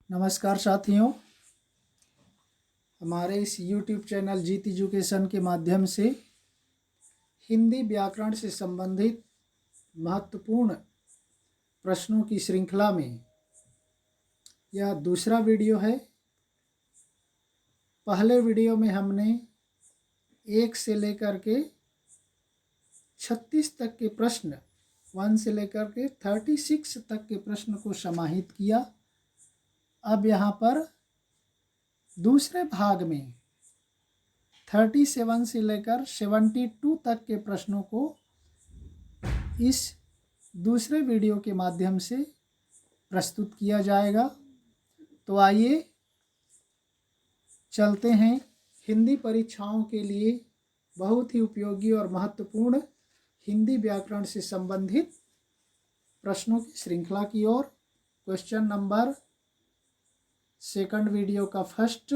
नमस्कार साथियों, हमारे इस YouTube चैनल जीत एजुकेशन के माध्यम से हिंदी व्याकरण से संबंधित महत्वपूर्ण प्रश्नों की श्रृंखला में यह दूसरा वीडियो है। पहले वीडियो में हमने 1 से लेकर के 36 तक के प्रश्न 1 से लेकर के 36 तक के प्रश्न को समाहित किया। अब यहाँ पर दूसरे भाग में 37 से लेकर 72 तक के प्रश्नों को इस दूसरे वीडियो के माध्यम से प्रस्तुत किया जाएगा। तो आइए चलते हैं हिंदी परीक्षाओं के लिए बहुत ही उपयोगी और महत्वपूर्ण हिंदी व्याकरण से संबंधित प्रश्नों की श्रृंखला की ओर। क्वेश्चन नंबर सेकंड वीडियो का फर्स्ट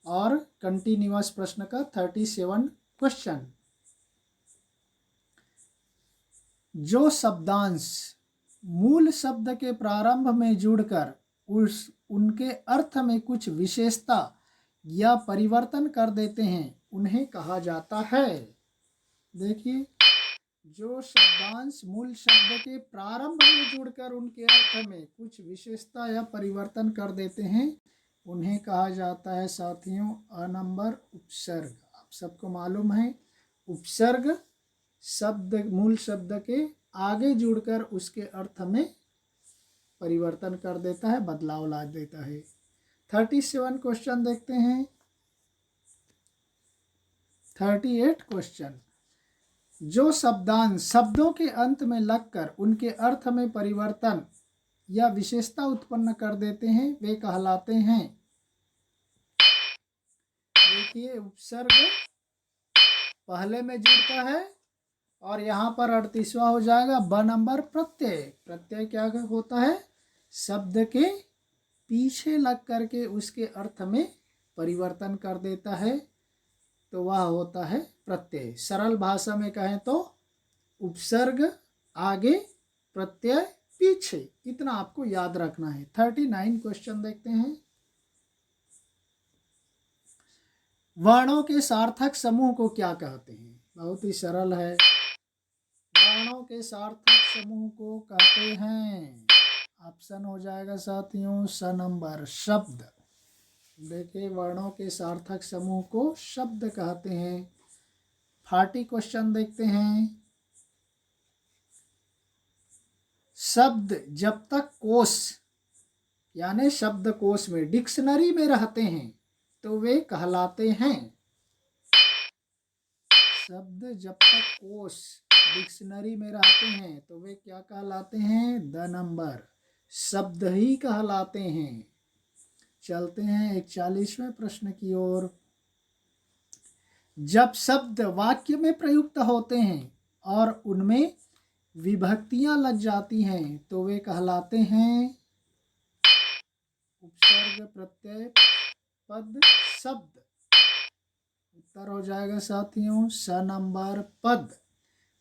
और कंटिन्यूअस प्रश्न का 37 क्वेश्चन। जो शब्दांश मूल शब्द के प्रारंभ में जुड़कर उनके अर्थ में कुछ विशेषता या परिवर्तन कर देते हैं उन्हें कहा जाता है। देखिए, जो शब्दांश मूल शब्द के प्रारंभ में जुड़कर उनके अर्थ में कुछ विशेषता या परिवर्तन कर देते हैं उन्हें कहा जाता है साथियों अ नंबर उपसर्ग। आप सबको मालूम है, उपसर्ग शब्द मूल शब्द के आगे जुड़कर उसके अर्थ में परिवर्तन कर देता है, बदलाव ला देता है। 37 क्वेश्चन देखते हैं। 38 क्वेश्चन। जो शब्दांश शब्दों के अंत में लगकर उनके अर्थ में परिवर्तन या विशेषता उत्पन्न कर देते हैं वे कहलाते हैं। देखिए, उपसर्ग पहले में जुड़ता है और यहाँ पर 38वां हो जाएगा ब नंबर प्रत्यय। प्रत्यय क्या होता है? शब्द के पीछे लग करके उसके अर्थ में परिवर्तन कर देता है, तो वह होता है प्रत्यय। सरल भाषा में कहें तो उपसर्ग आगे, प्रत्यय पीछे, इतना आपको याद रखना है। 39 क्वेश्चन देखते हैं। वर्णों के सार्थक समूह को क्या कहते हैं? बहुत ही सरल है। वर्णों के सार्थक समूह को कहते हैं, ऑप्शन हो जाएगा साथियों स नंबर शब्द। देखिए, वर्णों के सार्थक समूह को शब्द कहते हैं। 40 क्वेश्चन देखते हैं। शब्द जब तक कोश यानी शब्दकोश में डिक्शनरी में रहते हैं तो वे कहलाते हैं। शब्द जब तक कोश डिक्शनरी में रहते हैं तो वे क्या कहलाते हैं? द नंबर शब्द ही कहलाते हैं। चलते हैं 41वें प्रश्न की ओर। जब शब्द वाक्य में प्रयुक्त होते हैं और उनमें विभक्तियां लग जाती हैं तो वे कहलाते हैं उपसर्ग, प्रत्यय, पद, शब्द। उत्तर हो जाएगा साथियों स नंबर पद।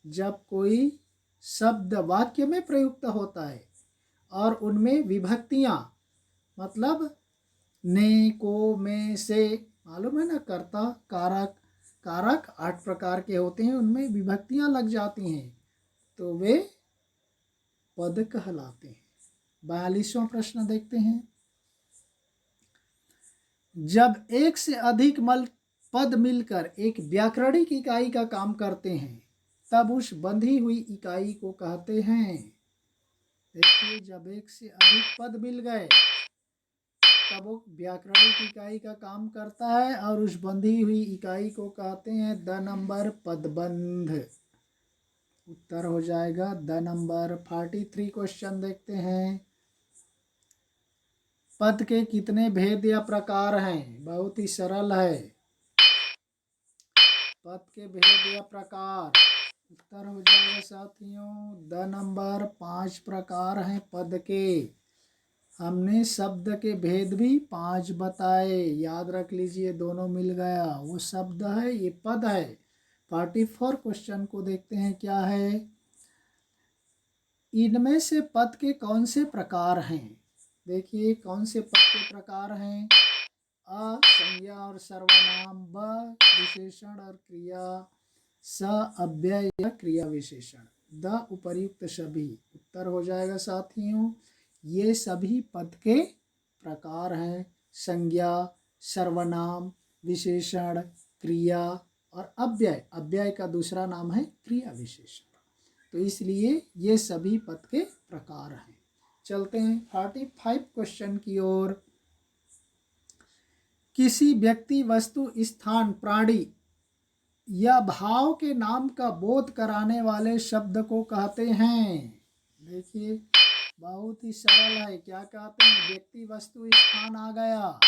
जब कोई शब्द वाक्य में प्रयुक्त होता है और उनमें विभक्तियां, मतलब ने, को, में, से, मालूम है ना, कर्ता, कारक, कारक 8 प्रकार के होते हैं, उनमें विभक्तियां लग जाती हैं तो वे पद कहलाते हैं। 42वां प्रश्न देखते हैं। जब एक से अधिक पद मिलकर एक व्याकरणिक इकाई का काम करते हैं तब उस बंधी हुई इकाई को कहते हैं। देखिए, जब एक से अधिक पद मिल गए तब वो व्याकरणिक इकाई का काम करता है और उस बंधी हुई इकाई को कहते हैं द नंबर पदबंध। उत्तर हो जाएगा द नंबर। 43 क्वेश्चन देखते हैं। पद के कितने भेद या प्रकार हैं? बहुत ही सरल है। पद के भेद या प्रकार, उत्तर हो जाएगा साथियों द नंबर 5 प्रकार हैं पद के। हमने शब्द के भेद भी 5 बताए, याद रख लीजिए, दोनों मिल गया। वो शब्द है, ये पद है। 44 क्वेश्चन को देखते हैं क्या है। इनमें से पद के कौन से प्रकार हैं? देखिए कौन से पद के प्रकार हैं? अ संज्ञा और सर्वनाम, ब विशेषण और क्रिया, स अव्यय या क्रिया विशेषण, द उपर्युक्त सभी। उत्तर हो जाएगा साथियों, ये सभी पद के प्रकार हैं। संज्ञा, सर्वनाम, विशेषण, क्रिया और अव्यय। अव्यय का दूसरा नाम है क्रिया विशेषण। तो इसलिए ये सभी पद के प्रकार हैं। चलते हैं 45 क्वेश्चन की ओर। किसी व्यक्ति, वस्तु, स्थान, प्राणी या भाव के नाम का बोध कराने वाले शब्द को कहते हैं। देखिए बहुत ही सरल है। क्या कहते हैं? व्यक्ति, वस्तु, स्थान आ गया,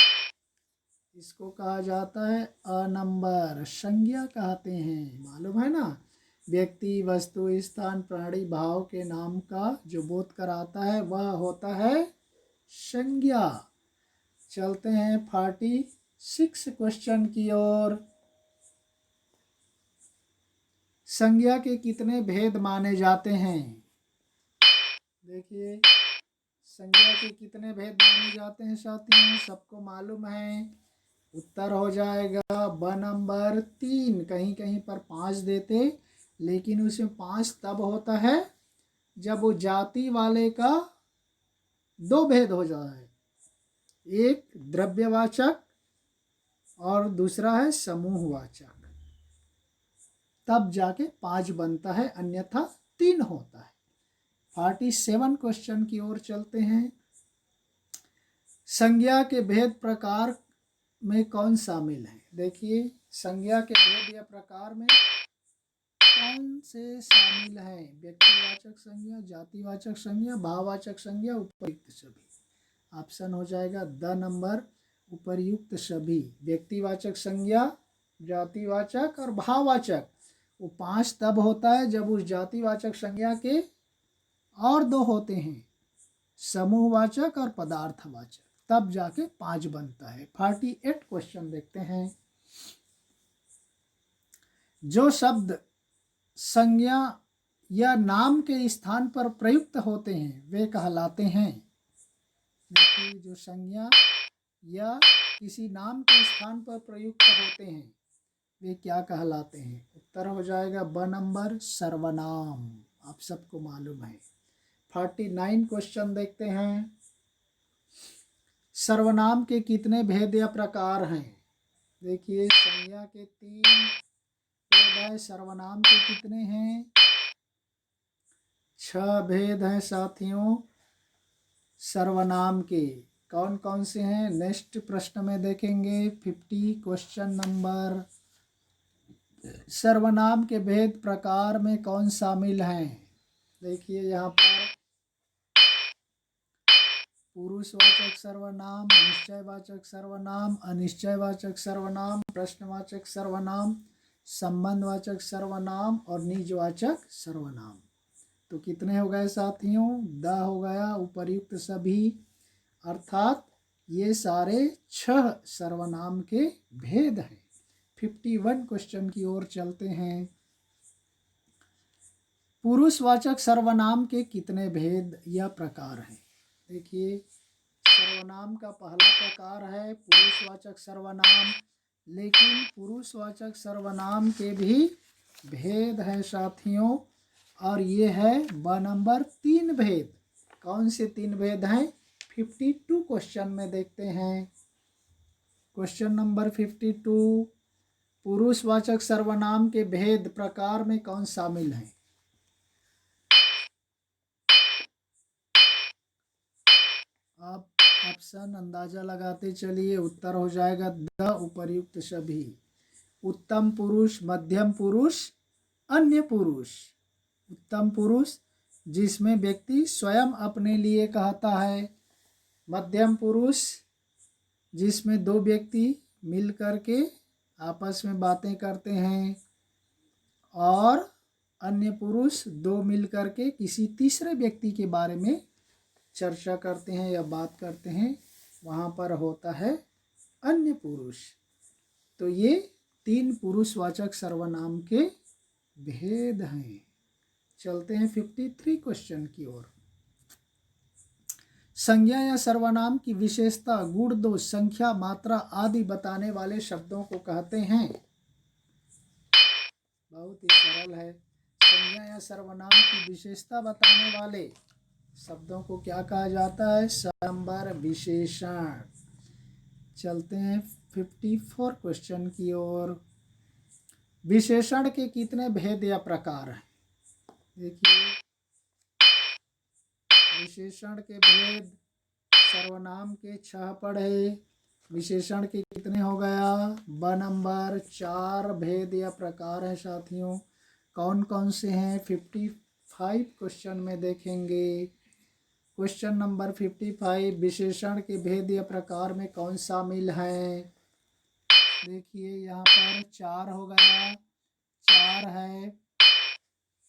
इसको कहा जाता है अ नंबर संज्ञा कहते हैं। मालूम है ना, व्यक्ति, वस्तु, स्थान, प्राणी, भाव के नाम का जो बोध कराता है वह होता है संज्ञा। चलते हैं 46 क्वेश्चन की ओर। संज्ञा के कितने भेद माने जाते हैं? देखिए संज्ञा के कितने भेद माने जाते हैं साथियों, सबको मालूम है। उत्तर हो जाएगा ब नंबर 3। कहीं कहीं पर 5 देते, लेकिन उसमें 5 तब होता है जब वो जाति वाले का 2 भेद हो जाए, एक द्रव्यवाचक और दूसरा है समूहवाचक, तब जाके 5 बनता है, अन्यथा 3 होता है। 47 क्वेश्चन की ओर चलते हैं। संज्ञा के भेद प्रकार में कौन शामिल है? देखिए संज्ञा के भेद या प्रकार में कौन से शामिल है? व्यक्तिवाचक संज्ञा, जातिवाचक संज्ञा, भाववाचक संज्ञा, उपर्युक्त सभी। ऑप्शन हो जाएगा द नंबर उपर्युक्त सभी। व्यक्तिवाचक संज्ञा, जातिवाचक और भाववाचक, वो 5 तब होता है जब उस जातिवाचक संज्ञा के और 2 होते हैं, समूहवाचक और पदार्थवाचक, तब जाके 5 बनता है। 48 क्वेश्चन देखते हैं। जो शब्द संज्ञा या नाम के स्थान पर प्रयुक्त होते हैं वे कहलाते हैं। देखिए जो संज्ञा या किसी नाम के स्थान पर प्रयुक्त होते हैं वे क्या कहलाते हैं? उत्तर हो जाएगा ब नंबर सर्वनाम। आप सबको मालूम है। 49 क्वेश्चन देखते हैं। सर्वनाम के कितने भेद या प्रकार हैं? देखिए संज्ञा के 3 भेद है, सर्वनाम के कितने हैं? 6 भेद हैं साथियों सर्वनाम के। कौन कौन से हैं नेक्स्ट प्रश्न में देखेंगे। 50 क्वेश्चन नंबर। सर्वनाम के भेद प्रकार में कौन शामिल हैं? देखिए यहाँ पर पुरुषवाचक सर्वनाम, निश्चयवाचक सर्वनाम, अनिश्चयवाचक सर्वनाम, प्रश्नवाचक सर्वनाम, संबंधवाचक सर्वनाम और निजवाचक सर्वनाम। तो कितने हो गए साथियों? द हो गया उपर्युक्त सभी, अर्थात ये सारे 6 सर्वनाम के भेद हैं। 51 क्वेश्चन की ओर चलते हैं। पुरुषवाचक सर्वनाम के कितने भेद या प्रकार हैं? देखिए सर्वनाम का पहला प्रकार है पुरुषवाचक सर्वनाम, लेकिन पुरुषवाचक सर्वनाम के भी भेद हैं साथियों, और ये है ब नंबर 3 भेद। कौन से 3 भेद हैं? 52 क्वेश्चन में देखते हैं। क्वेश्चन नंबर 52, पुरुषवाचक सर्वनाम के भेद प्रकार में कौन शामिल है? आप ऑप्शन अंदाजा लगाते चलिए। उत्तर हो जाएगा द उपर्युक्त सभी। उत्तम पुरुष, मध्यम पुरुष, अन्य पुरुष। उत्तम पुरुष जिसमें व्यक्ति स्वयं अपने लिए कहता है, मध्यम पुरुष जिसमें 2 व्यक्ति मिल करके आपस में बातें करते हैं, और अन्य पुरुष 2 मिल करके किसी तीसरे व्यक्ति के बारे में चर्चा करते हैं या बात करते हैं, वहाँ पर होता है अन्य पुरुष। तो ये 3 पुरुषवाचक सर्वनाम के भेद हैं। चलते हैं 53 क्वेश्चन की ओर। संज्ञा या सर्वनाम की विशेषता, गुण, दोष, संख्या, मात्रा आदि बताने वाले शब्दों को कहते हैं। बहुत ही सरल है। संज्ञा या सर्वनाम की विशेषता बताने वाले शब्दों को क्या कहा जाता है? नंबर विशेषण। चलते हैं 54 क्वेश्चन की ओर। विशेषण के कितने भेद या प्रकार हैं? देखिए, विशेषण के भेद सर्वनाम के 6 पढ़े। विशेषण के कितने हो गया? ब नंबर 4 भेद या प्रकार हैं साथियों। कौन कौन से हैं? 55 क्वेश्चन में देखेंगे। क्वेश्चन नंबर 55, विशेषण के भेद या प्रकार में कौन शामिल है? देखिए यहाँ पर 4 हो गया, 4 है।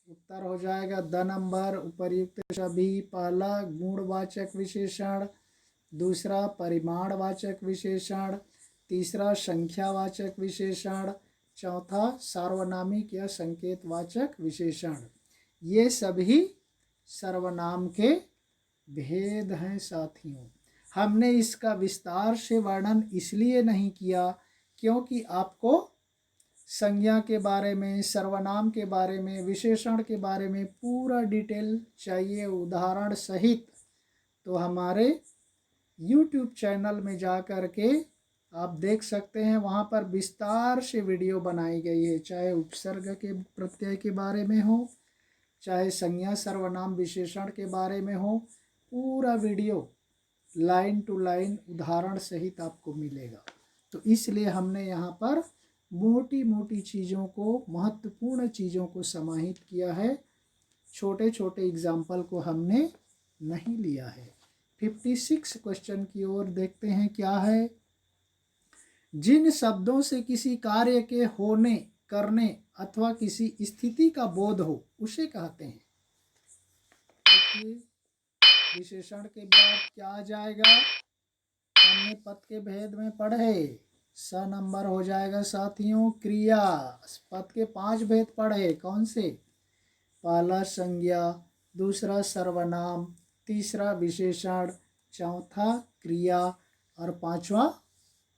उत्तर हो जाएगा द नंबर उपर्युक्त सभी। पहला गुणवाचक विशेषण, दूसरा परिमाणवाचक विशेषण, तीसरा संख्यावाचक विशेषण, चौथा सार्वनामिक या संकेतवाचक विशेषण। ये सभी सर्वनाम के भेद हैं साथियों। हमने इसका विस्तार से वर्णन इसलिए नहीं किया क्योंकि आपको संज्ञा के बारे में, सर्वनाम के बारे में, विशेषण के बारे में पूरा डिटेल चाहिए उदाहरण सहित। तो हमारे YouTube चैनल में जा कर के आप देख सकते हैं, वहाँ पर विस्तार से वीडियो बनाई गई है, चाहे उपसर्ग के प्रत्यय के बारे में हो, चाहे संज्ञा सर्वनाम विशेषण के बारे में हो। पूरा वीडियो लाइन टू लाइन उदाहरण सहित आपको मिलेगा। तो इसलिए हमने यहाँ पर मोटी मोटी चीज़ों को, महत्वपूर्ण चीज़ों को समाहित किया है, छोटे छोटे एग्जाम्पल को हमने नहीं लिया है। 56 क्वेश्चन की ओर देखते हैं क्या है। जिन शब्दों से किसी कार्य के होने, करने अथवा किसी स्थिति का बोध हो उसे कहते हैं। देखिए, विशेषण के बाद क्या आ जाएगा? हमने पद के भेद में पढ़े, स नंबर हो जाएगा साथियों क्रिया। पद के 5 भेद पढ़े, कौन से? पहला संज्ञा, दूसरा सर्वनाम, तीसरा विशेषण, चौथा क्रिया और पांचवा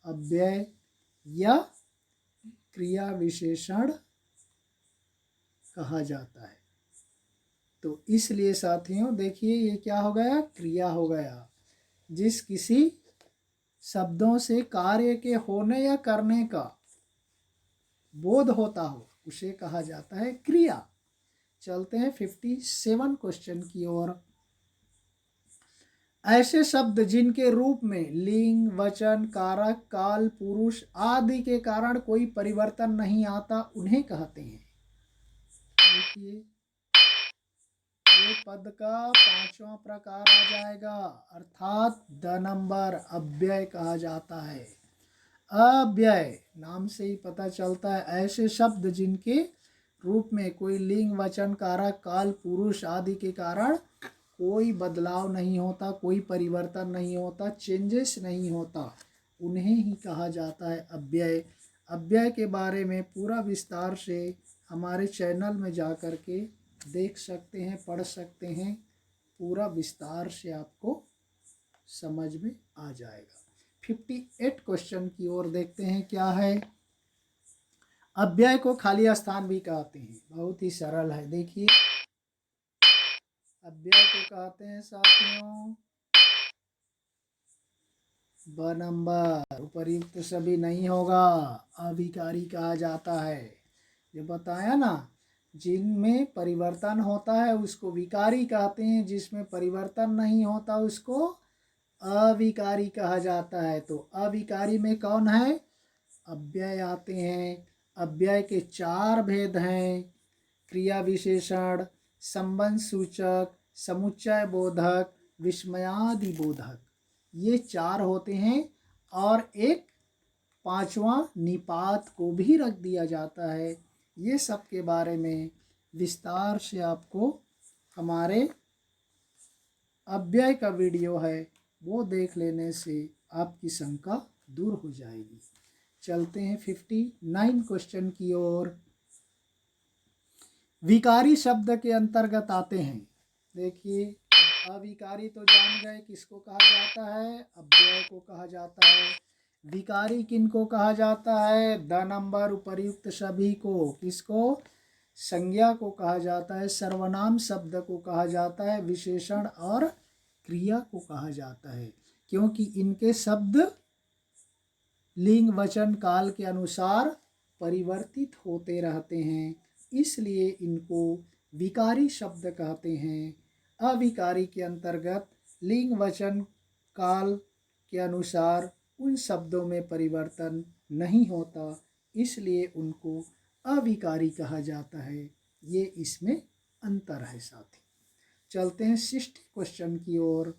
अव्यय या क्रिया विशेषण कहा जाता है। तो इसलिए साथियों देखिए, ये क्या हो गया? क्रिया हो गया। जिस किसी शब्दों से कार्य के होने या करने का बोध होता हो उसे कहा जाता है क्रिया। चलते हैं 57 क्वेश्चन की ओर। ऐसे शब्द जिनके रूप में लिंग, वचन, कारक, काल, पुरुष आदि के कारण कोई परिवर्तन नहीं आता उन्हें कहते हैं। देखिए, ये पद का 5वां प्रकार आ जाएगा, अर्थात द नंबर अव्यय कहा जाता है। अव्यय नाम से ही पता चलता है, ऐसे शब्द जिनके रूप में कोई लिंग, वचन, कारक, काल, पुरुष आदि के कारण कोई बदलाव नहीं होता, कोई परिवर्तन नहीं होता, चेंजेस नहीं होता, उन्हें ही कहा जाता है अव्यय। अव्यय के बारे में पूरा विस्तार से हमारे चैनल में जा कर के देख सकते हैं, पढ़ सकते हैं। पूरा विस्तार से आपको समझ में आ जाएगा। 58 क्वेश्चन की ओर देखते हैं क्या है। अव्यय को खाली स्थान भी कहते हैं, बहुत ही सरल है। देखिए, अव्यय को कहते हैं साथियों ब नंबर उपर्युक्त सभी नहीं होगा, अविकारी कहा जाता है। ये बताया ना, जिनमें परिवर्तन होता है उसको विकारी कहते हैं, जिसमें परिवर्तन नहीं होता उसको अविकारी कहा जाता है। तो अविकारी में कौन है? अव्यय आते हैं। अव्यय के 4 भेद हैं, क्रिया विशेषण, संबंध सूचक, समुच्चय बोधक, विस्मयादि बोधक। ये 4 होते हैं और एक 5वां निपात को भी रख दिया जाता है। ये सब के बारे में विस्तार से आपको हमारे अव्यय का वीडियो है, वो देख लेने से आपकी शंका दूर हो जाएगी। चलते हैं 59 क्वेश्चन की ओर। विकारी शब्द के अंतर्गत आते हैं। देखिए, अविकारी तो जान गए किसको कहा जाता है, अव्यय को कहा जाता है। विकारी किनको कहा जाता है, द नंबर उपर्युक्त सभी को, किसको, संज्ञा को कहा जाता है। सर्वनाम शब्द को कहा जाता है, विशेषण और क्रिया को कहा जाता है, क्योंकि इनके शब्द लिंग वचन काल के अनुसार परिवर्तित होते रहते हैं, इसलिए इनको विकारी शब्द कहते हैं। अविकारी के अंतर्गत लिंग वचन काल के अनुसार उन शब्दों में परिवर्तन नहीं होता, इसलिए उनको अविकारी कहा जाता है। ये इसमें अंतर है साथी। चलते हैं 60 क्वेश्चन की ओर।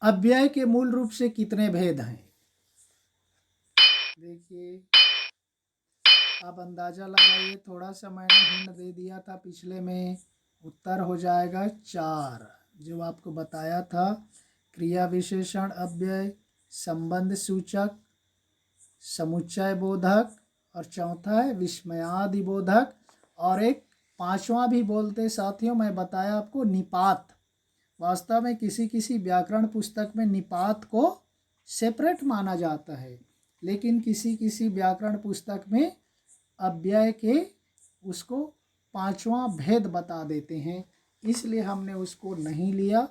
अव्यय के मूल रूप से कितने भेद हैं? देखिए, आप अंदाजा लगाइए, थोड़ा सा मैंने हिंट दे दिया था पिछले में। उत्तर हो जाएगा 4, जो आपको बताया था। क्रिया विशेषण अव्यय, संबंध सूचक, समुच्चय बोधक, और चौथा है विस्मयादि बोधक, और एक पांचवा भी बोलते साथियों, मैं बताया आपको, निपात। वास्तव में किसी किसी व्याकरण पुस्तक में निपात को सेपरेट माना जाता है, लेकिन किसी किसी व्याकरण पुस्तक में अव्यय के उसको पांचवा भेद बता देते हैं, इसलिए हमने उसको नहीं लिया।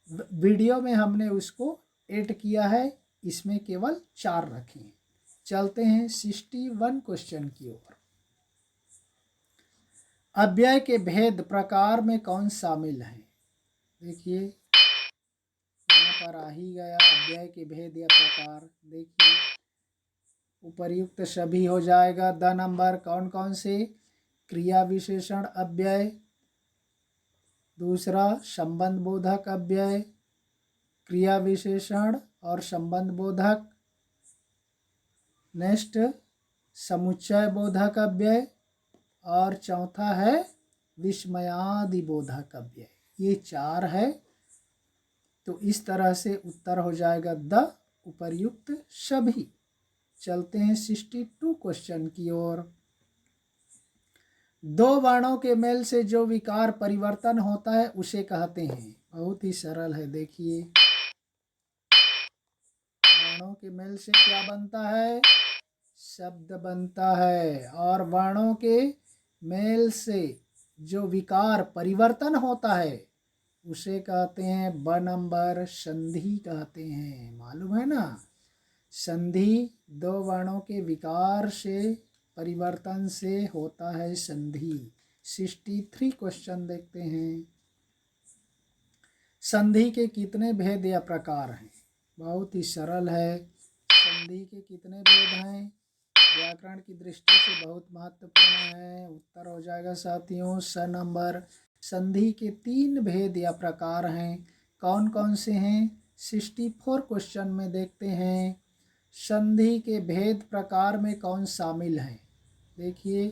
वीडियो में हमने उसको ऐड किया है, इसमें केवल 4 रखे हैं। चलते हैं 61 क्वेश्चन की ओर। अव्यय के भेद प्रकार में कौन शामिल है? देखिए, यहाँ पर आ ही गया अव्यय के भेद या प्रकार। देखिए, उपर्युक्त सभी हो जाएगा। द नंबर कौन कौन से? क्रिया विशेषण अव्यय, दूसरा संबंध बोधक अव्यय, क्रिया विशेषण और संबंध बोधक, नेक्स्ट समुच्चय बोधक अव्यय, और चौथा है विस्मयादि बोधक अव्यय। ये 4 है। तो इस तरह से उत्तर हो जाएगा द उपर्युक्त सभी। चलते हैं 62 क्वेश्चन की ओर। 2 वर्णों के मेल से जो विकार परिवर्तन होता है उसे कहते हैं। बहुत ही सरल है। देखिए, वर्णों के मेल से क्या बनता है? शब्द बनता है। और वर्णों के मेल से जो विकार परिवर्तन होता है उसे कहते हैं ब नंबर संधि कहते हैं। मालूम है ना, संधि 2 वर्णों के विकार से परिवर्तन से होता है संधि। 63 क्वेश्चन देखते हैं। संधि के कितने भेद या प्रकार हैं? बहुत ही सरल है। संधि के कितने भेद हैं? व्याकरण की दृष्टि से बहुत महत्वपूर्ण है। उत्तर हो जाएगा साथियों स नंबर। संधि के 3 भेद या प्रकार हैं। कौन कौन से हैं? 64 क्वेश्चन में देखते हैं। संधि के भेद प्रकार में कौन शामिल है? देखिए,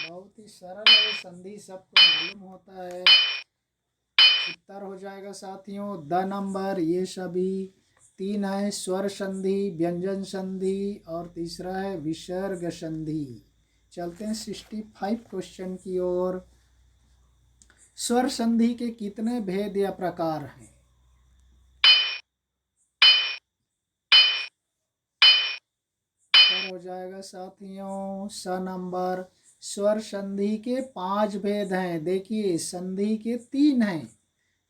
बहुत ही सरल है। संधि सबको मालूम होता है। उत्तर हो जाएगा साथियों द नंबर। ये सभी 3 है, स्वर संधि, व्यंजन संधि, और तीसरा है विसर्ग संधि। चलते हैं 65 क्वेश्चन की ओर। स्वर संधि के कितने भेद या प्रकार हैं? उत्तर हो जाएगा साथियों स नंबर। स्वर संधि के 5 भेद हैं। देखिए, संधि के 3 हैं,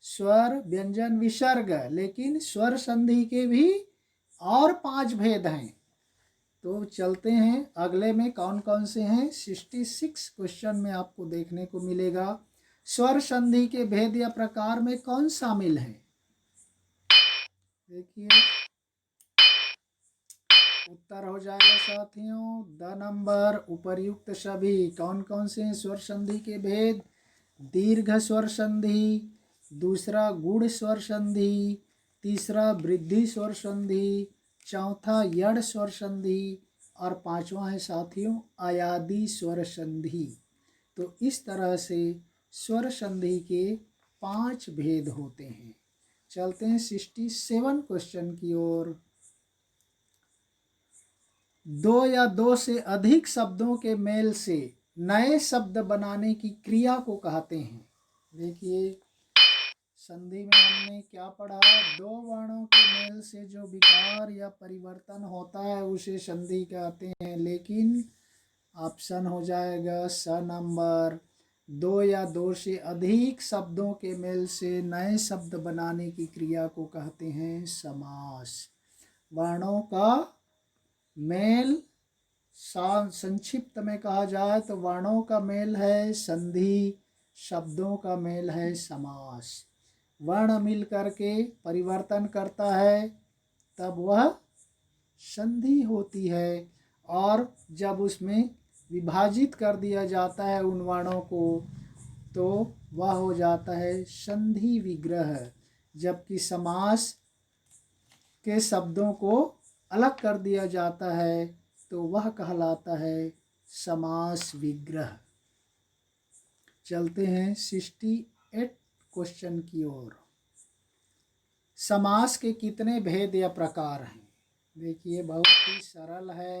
स्वर व्यंजन विसर्ग, लेकिन स्वर संधि के भी और 5 भेद हैं। तो चलते हैं अगले में कौन कौन से हैं। 66 क्वेश्चन में आपको देखने को मिलेगा। स्वर संधि के भेद या प्रकार में कौन शामिल है? देखिए, उत्तर हो जाएगा साथियों द नंबर उपर्युक्त सभी। कौन कौन से हैं स्वर संधि के भेद? दीर्घ स्वर संधि, दूसरा गुण स्वर संधि, तीसरा वृद्धि स्वर संधि, चौथा यड़ स्वर संधि, और पांचवा है साथियों अयादि स्वर संधि। तो इस तरह से स्वर संधि के 5 भेद होते हैं। चलते हैं 67 क्वेश्चन की ओर। 2 या 2 से अधिक शब्दों के मेल से नए शब्द बनाने की क्रिया को कहते हैं। देखिए संधि में हमने क्या पढ़ा, दो वर्णों के मेल से जो विकार या परिवर्तन होता है उसे संधि कहते हैं। लेकिन ऑप्शन हो जाएगा स नंबर। दो या दो से अधिक शब्दों के मेल से नए शब्द बनाने की क्रिया को कहते हैं समास। वर्णों का मेल संक्षिप्त में कहा जाए तो वर्णों का मेल है संधि, शब्दों का मेल है समास। वर्ण मिल करके परिवर्तन करता है तब वह संधि होती है, और जब उसमें विभाजित कर दिया जाता है उन वर्णों को तो वह हो जाता है संधि विग्रह। जबकि समास के शब्दों को अलग कर दिया जाता है तो वह कहलाता है समास विग्रह। चलते हैं 68 क्वेश्चन की ओर। समास के कितने भेद या प्रकार हैं? देखिए बहुत ही सरल है।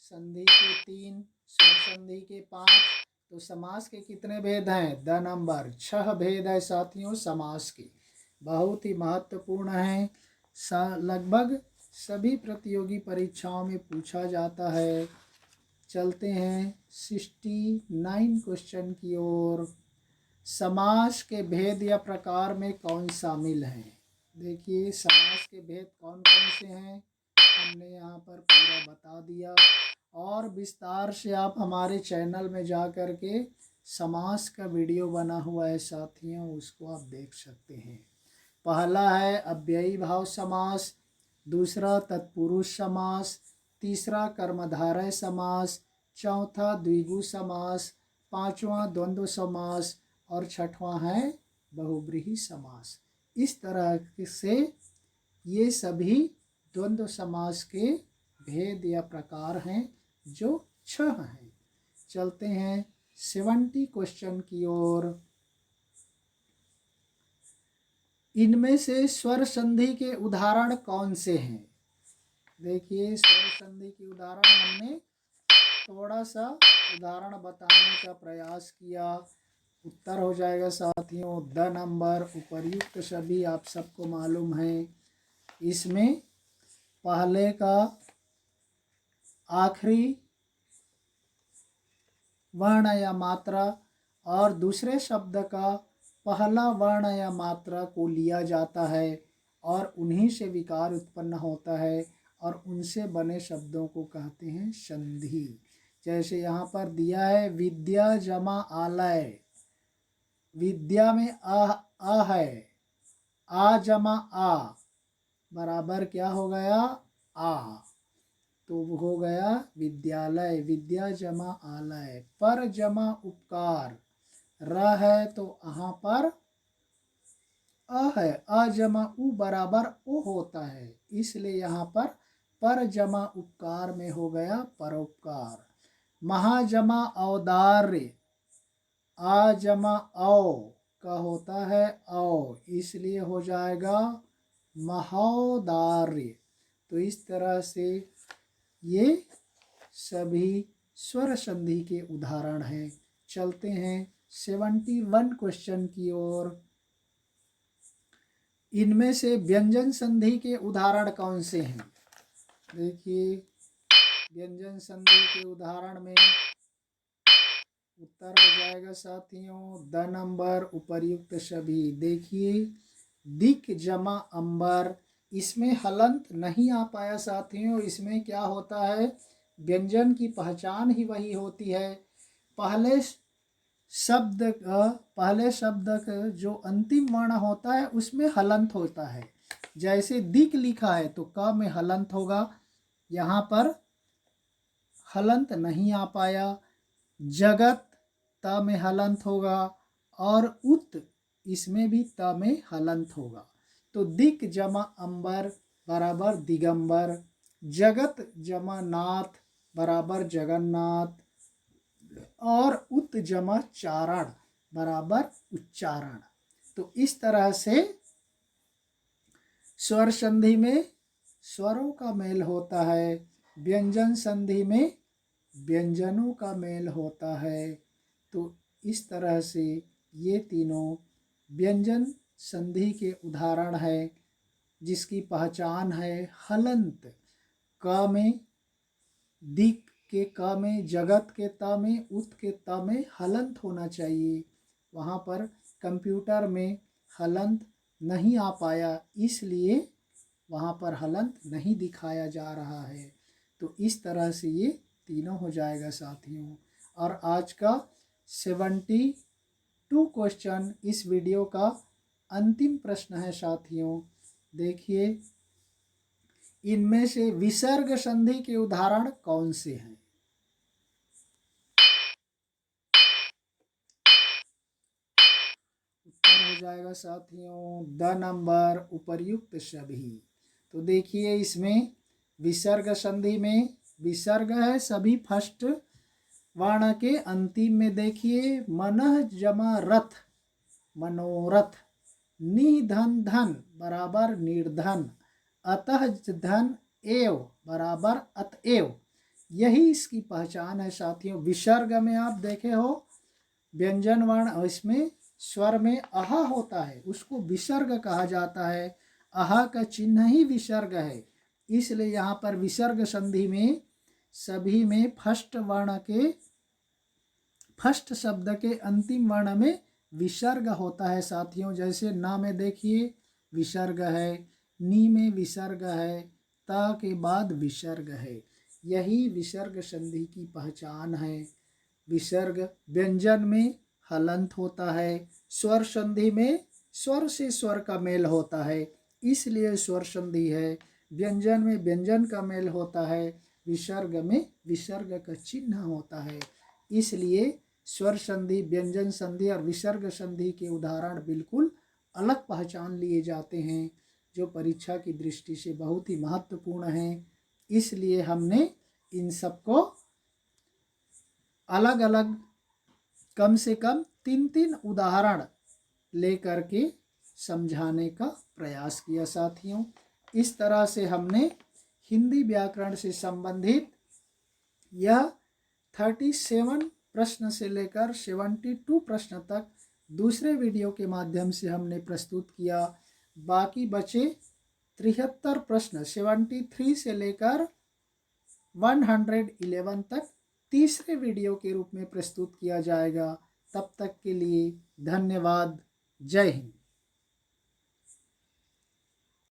संधि के 3, स्वर संधि के 5, तो समास के कितने भेद हैं? द नंबर 6 भेद है साथियों समास के। बहुत ही महत्वपूर्ण है, लगभग सभी प्रतियोगी परीक्षाओं में पूछा जाता है। चलते हैं 69 क्वेश्चन की ओर। समास के भेद या प्रकार में कौन शामिल है? देखिए समास के भेद कौन कौन से हैं हमने यहाँ पर पूरा बता दिया, और विस्तार से आप हमारे चैनल में जा कर के समास का वीडियो बना हुआ है साथियों, उसको आप देख सकते हैं। पहला है अव्ययी भाव समास, दूसरा तत्पुरुष समास, तीसरा कर्मधारय समास, चौथा द्विगु समास, पांचवा द्वंद्व समास और छठवां है बहुब्रीहि समास। इस तरह से ये सभी द्वंद्व समास के भेद या प्रकार हैं जो 6 हैं। चलते हैं 70 क्वेश्चन की ओर। इनमें से स्वर संधि के उदाहरण कौन से हैं? देखिए स्वर संधि के उदाहरण हमने थोड़ा सा उदाहरण बताने का प्रयास किया। उत्तर हो जाएगा साथियों द नंबर। उपर्युक्त सभी आप सबको मालूम है। इसमें पहले का आखिरी वर्ण या मात्रा और दूसरे शब्द का पहला वर्ण या मात्रा को लिया जाता है और उन्हीं से विकार उत्पन्न होता है और उनसे बने शब्दों को कहते हैं संधि। जैसे यहाँ पर दिया है विद्या जमा आलय। विद्या में आ है, आ जमा आ बराबर क्या हो गया? आ, तो हो गया विद्यालय। विद्या जमा आलय। पर जमा उपकार, र है तो यहाँ पर अ है, अ जमा उ बराबर ओ होता है, इसलिए यहाँ पर जमा उपकार में हो गया परोपकार। महाजमा औदार्य, आ जमा औ का होता है औ, इसलिए हो जाएगा महोदार्य। तो इस तरह से ये सभी स्वर संधि के उदाहरण हैं। चलते हैं 71 क्वेश्चन की ओर। इनमें से व्यंजन संधि के उदाहरण कौन से हैं? देखिए व्यंजन संधि के उदाहरण में उत्तर हो जाएगा साथियों द नंबर। उपर्युक्त सभी। देखिए दिक जमा अंबर, इसमें हलंत नहीं आ पाया साथियों। इसमें क्या होता है, व्यंजन की पहचान ही वही होती है। पहले शब्द का जो अंतिम वर्ण होता है उसमें हलंत होता है। जैसे दिक लिखा है तो क में हलंत होगा, यहाँ पर हलंत नहीं आ पाया। जगत त में हलंत होगा और उत इसमें भी त में हलंत होगा। तो दिक जमा अंबर बराबर दिगंबर, जगत जमा नाथ बराबर जगन्नाथ और उत जमा चारण बराबर उच्चारण। तो इस तरह से स्वर संधि में स्वरों का मेल होता है, व्यंजन संधि में व्यंजनों का मेल होता है। तो इस तरह से ये तीनों व्यंजन संधि के उदाहरण है जिसकी पहचान है हलंत। क में, दिक के क में, जगत के त में, उत के त में हलंत होना चाहिए। वहाँ पर कंप्यूटर में हलंत नहीं आ पाया, इसलिए वहाँ पर हलंत नहीं दिखाया जा रहा है। तो इस तरह से ये तीनों हो जाएगा साथियों। और आज का 72 क्वेश्चन इस वीडियो का अंतिम प्रश्न है साथियों। देखिए, इनमें से विसर्ग संधि के उदाहरण कौन से हैं? उत्तर हो जाएगा साथियों द नंबर उपर्युक्त सभी। तो देखिए, इसमें विसर्ग संधि में विसर्ग है सभी फर्स्ट वर्ण के अंतिम में। देखिए, मनः जमा रथ, मनोरथ, निधन धन बराबर निर्धन, अतः धन एव बराबर अतएव। यही इसकी पहचान है साथियों। विसर्ग में आप देखे हो व्यंजन वर्ण, इसमें स्वर में अहा होता है, उसको विसर्ग कहा जाता है। अहा का चिन्ह ही विसर्ग है, इसलिए यहाँ पर विसर्ग संधि में सभी में फर्स्ट वर्ण के फर्स्ट शब्द के अंतिम वर्ण में विसर्ग होता है साथियों। जैसे न में देखिए विसर्ग है, नी में विसर्ग है, त के बाद विसर्ग है। यही विसर्ग संधि की पहचान है। विसर्ग व्यंजन में हलंत होता है, स्वर संधि में स्वर से स्वर का मेल होता है, इसलिए स्वर संधि है। व्यंजन में व्यंजन का मेल होता है, विसर्ग में विसर्ग का चिन्ह होता है, इसलिए स्वर संधि, व्यंजन संधि और विसर्ग संधि के उदाहरण बिल्कुल अलग पहचान लिए जाते हैं, जो परीक्षा की दृष्टि से बहुत ही महत्वपूर्ण हैं। इसलिए हमने इन सबको अलग अलग कम से कम 3-3 उदाहरण लेकर के समझाने का प्रयास किया साथियों। इस तरह से हमने हिंदी व्याकरण से संबंधित यह 37 प्रश्न से लेकर 72 प्रश्न तक दूसरे वीडियो के माध्यम से हमने प्रस्तुत किया। बाकी बचे 73 प्रश्न 73 से लेकर 111 तक तीसरे वीडियो के रूप में प्रस्तुत किया जाएगा। तब तक के लिए धन्यवाद। जय हिंद।